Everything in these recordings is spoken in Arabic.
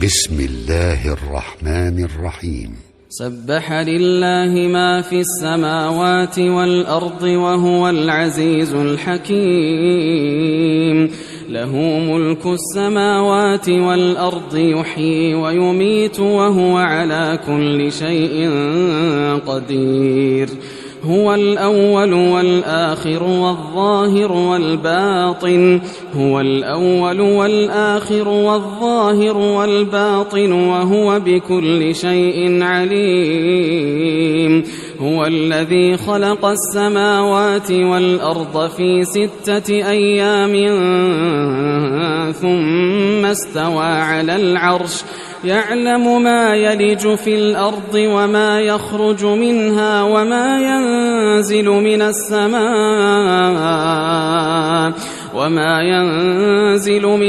بسم الله الرحمن الرحيم. سبح لله ما في السماوات والأرض وهو العزيز الحكيم. له ملك السماوات والأرض يحيي ويميت وهو على كل شيء قدير. هو الأول والآخر والظاهر والباطن. هو الأول والآخر والظاهر والباطن وهو بكل شيء عليم. هو الذي خلق السماوات والأرض في 6 أيام ثم استوى على العرش يعلم ما يلج في الأرض وما يخرج منها وما ينزل من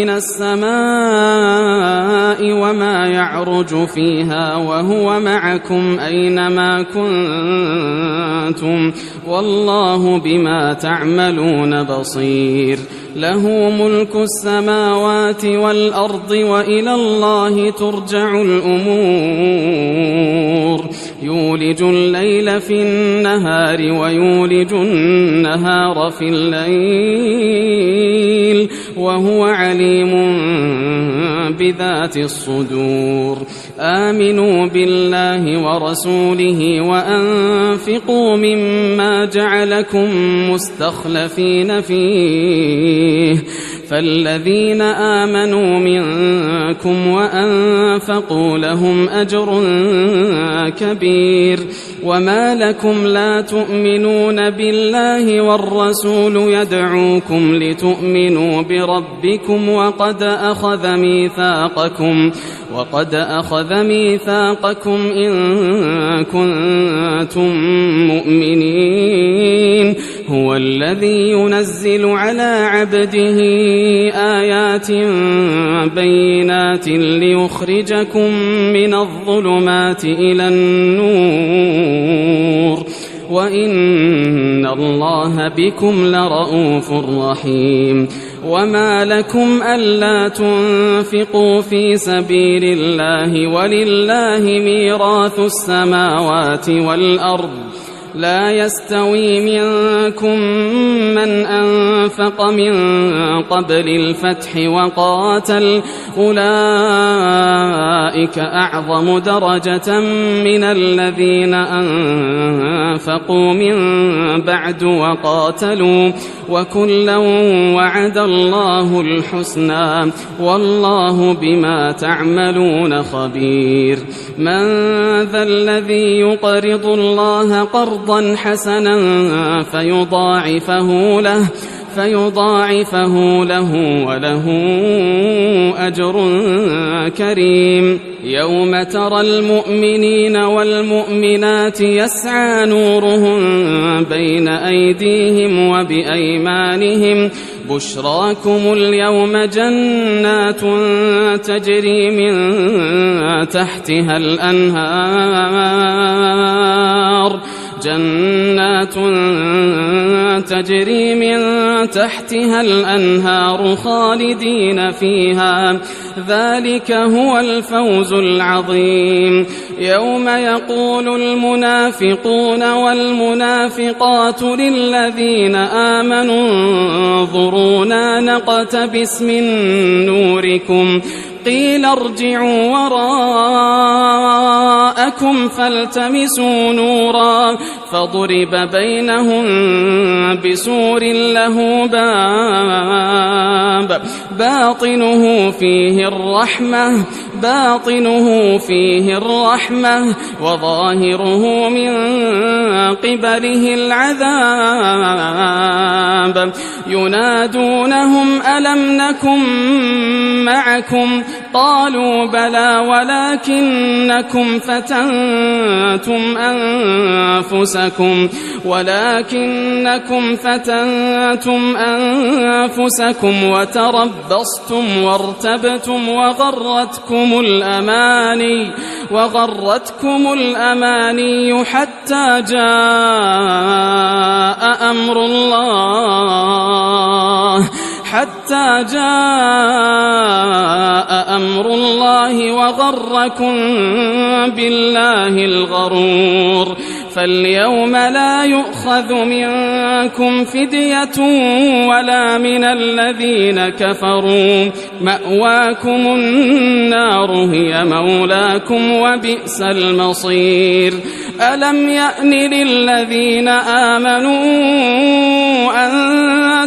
السماء وما يعرج فيها وهو معكم أينما كنتم والله بما تعملون بصير. له ملك السماوات والأرض وإلى الله ترجع الأمور. يولج الليل في النهار ويولج النهار في الليل وهو عليم بذات الصدور. آمنوا بالله ورسوله وأنفقوا مما جعلكم مستخلفين فيه. فالذين آمنوا منكم وأنفقوا لهم أجر كبير. وما لكم لا تؤمنون بالله والرسول يدعوكم لتؤمنوا بربكم وقد أخذ ميثاقكم إن كنتم مؤمنين. هو الذي ينزل على عبده آيات بينات ليخرجكم من الظلمات إلى النور وإن الله بكم لرءوف رحيم. وما لكم ألا تنفقوا في سبيل الله ولله ميراث السماوات والأرض. لا يستوي منكم من أنفق من قبل الفتح وقاتل أولئك أعظم درجة من الذين أنفقوا من بعد وقاتلوا وكلا وعد الله الحسنى والله بما تعملون خبير. من ذا الذي يقرض الله قرضا حسنا فيضاعفه له وله أجر كريم. يوم ترى المؤمنين والمؤمنات يسعى نورهم بين أيديهم وبأيمانهم بشراكم اليوم جنات تجري من تحتها الأنهار خالدين فيها ذلك هو الفوز العظيم. يوم يقول المنافقون والمنافقات للذين آمنوا انظرونا نقتبس من نوركم قيل ارجعوا وراءكم فالتمسوا نورا فضرب بينهم بسور له باب باطنه فيه الرحمة وظاهره من قبله العذاب. ينادونهم ألم نكن معكم قالوا بلى ولكنكم فتنتم أنفسكم وتربصتم وارتبتم وغرتكم الأماني حتى جاء أمر الله حتى جاء أمر الله وغركم بالله الغرور. فاليوم لا يؤخذ منكم فدية ولا من الذين كفروا، مأواكم النار هي مولاكم وبئس المصير. ألم يأن للذين آمنوا أن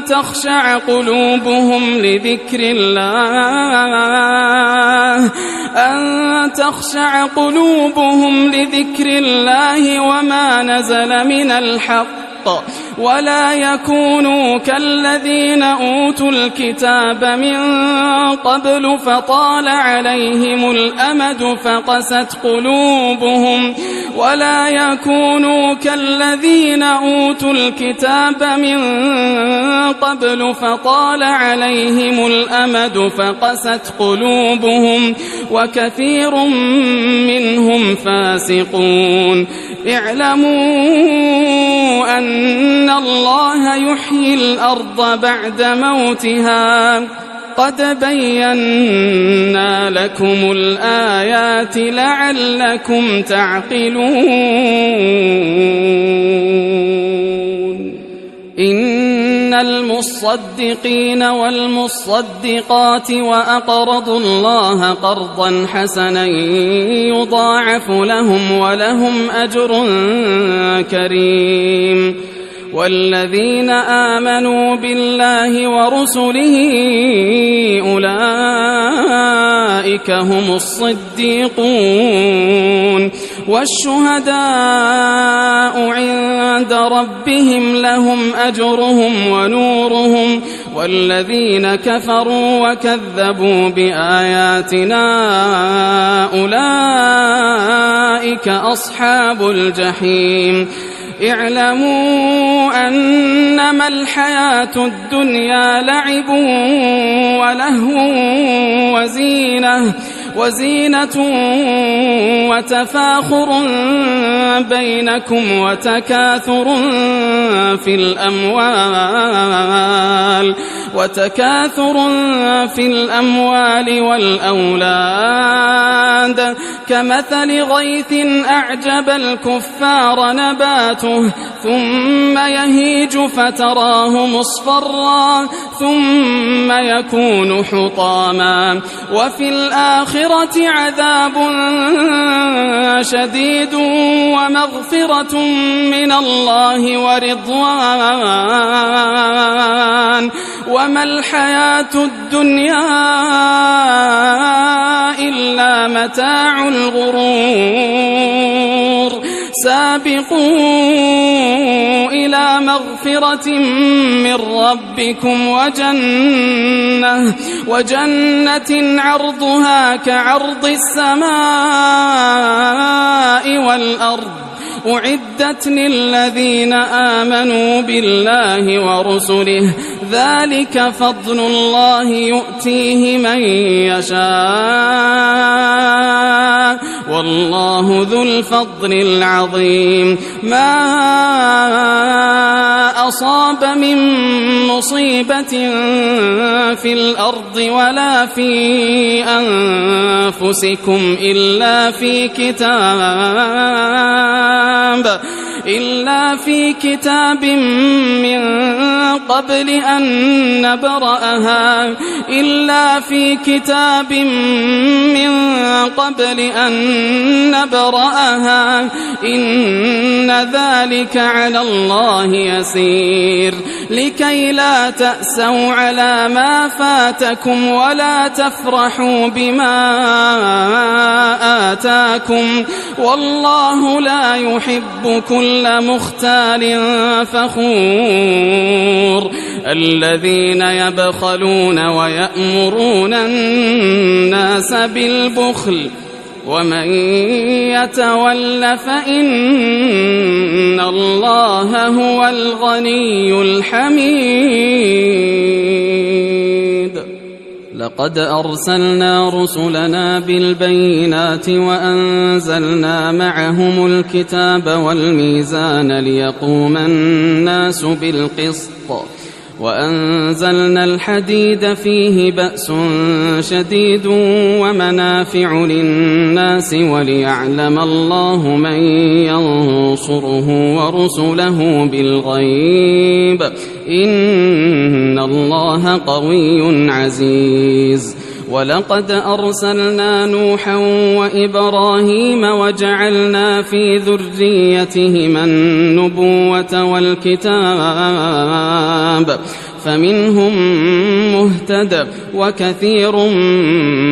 تخشع قلوبهم لذكر الله وما نزل من الحق ولا يكونوا كالذين أوتوا الكتاب من قبل فطال عليهم الأمد فقست قلوبهم وكثير منهم فاسقون. اعلموا أن الله يحيي الأرض بعد موتها، قد بينا لكم الآيات لعلكم تعقلون. إن المصدقين والمصدقات وأقرضوا الله قرضا حسنا يضاعف لهم ولهم أجر كريم. والذين آمنوا بالله ورسله أولئك هم الصديقون والشهداء عند ربهم لهم أجرهم ونورهم. والذين كفروا وكذبوا بآياتنا أولئك أصحاب الجحيم. اعلموا أنما الحياة الدنيا لعب ولهو وزينة وتفاخر بينكم وتكاثر في الأموال والأولاد كمثل غيث أعجب الكفار نباته ثم يهيج فتراه مصفرا ثم يكون حطاما وفي الآخرة عذاب شديد ومغفرة من الله ورضوان وما الحياة الدنيا إلا متاع الغرور. سابقوا إلى مغفرة من ربكم وجنة عرضها كعرض السماء والأرض أعدت للذين آمنوا بالله ورسله ذلك فضل الله يؤتيه من يشاء والله ذو الفضل العظيم. ما أصاب من مصيبة في الأرض ولا في أنفسكم إلا في كتاب من قبل أن نبرأها إن ذلك على الله يسير. لكي لا تأسوا على ما فاتكم ولا تفرحوا بما آتاكم والله لا يحب كل مختال فخور. الذين يبخلون ويأمرون الناس بالبخل ومن يتول فإن الله هو الغني الحميد. لقد أرسلنا رسلنا بالبينات وأنزلنا معهم الكتاب والميزان ليقوم الناس بالقسط وأنزلنا الحديد فيه بأس شديد ومنافع للناس وليعلم الله من ينصره ورسله بالغيب إن الله قوي عزيز ولقد أرسلنا نوحا وإبراهيم وجعلنا في ذريتهما النبوة والكتاب فمنهم مهتد وكثير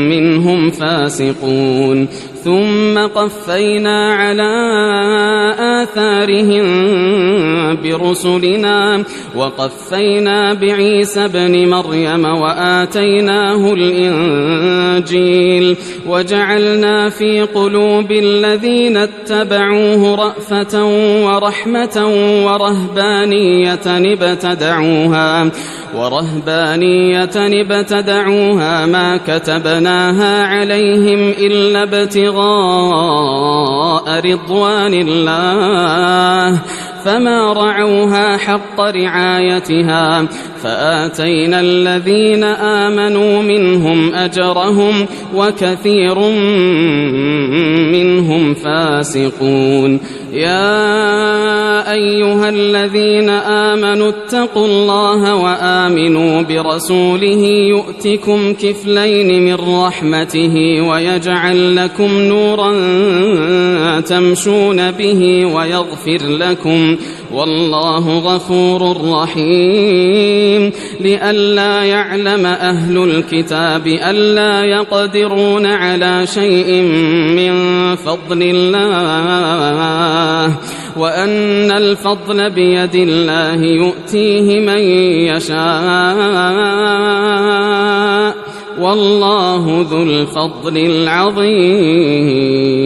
منهم فاسقون ثم قفينا على آثارهم برسلنا وقفينا بعيسى ابن مريم وآتيناه الإنجيل وجعلنا في قلوب الذين اتبعوه رأفة ورحمة ورهبانية ابتدعوها ما كتبناها عليهم إلا ابتغاء رضوان الله فما رعوها حق رعايتها فآتينا الذين آمنوا منهم أجرهم وكثير منهم فاسقون يا أيها الذين آمنوا اتقوا الله وآمنوا برسوله يؤتكم كفلين من رحمته ويجعل لكم نورا تمشون به ويغفر لكم والله غفور رحيم لئلا يعلم أهل الكتاب ألا يقدرون على شيء من فضل الله وأن الفضل بيد الله يؤتيه من يشاء والله ذو الفضل العظيم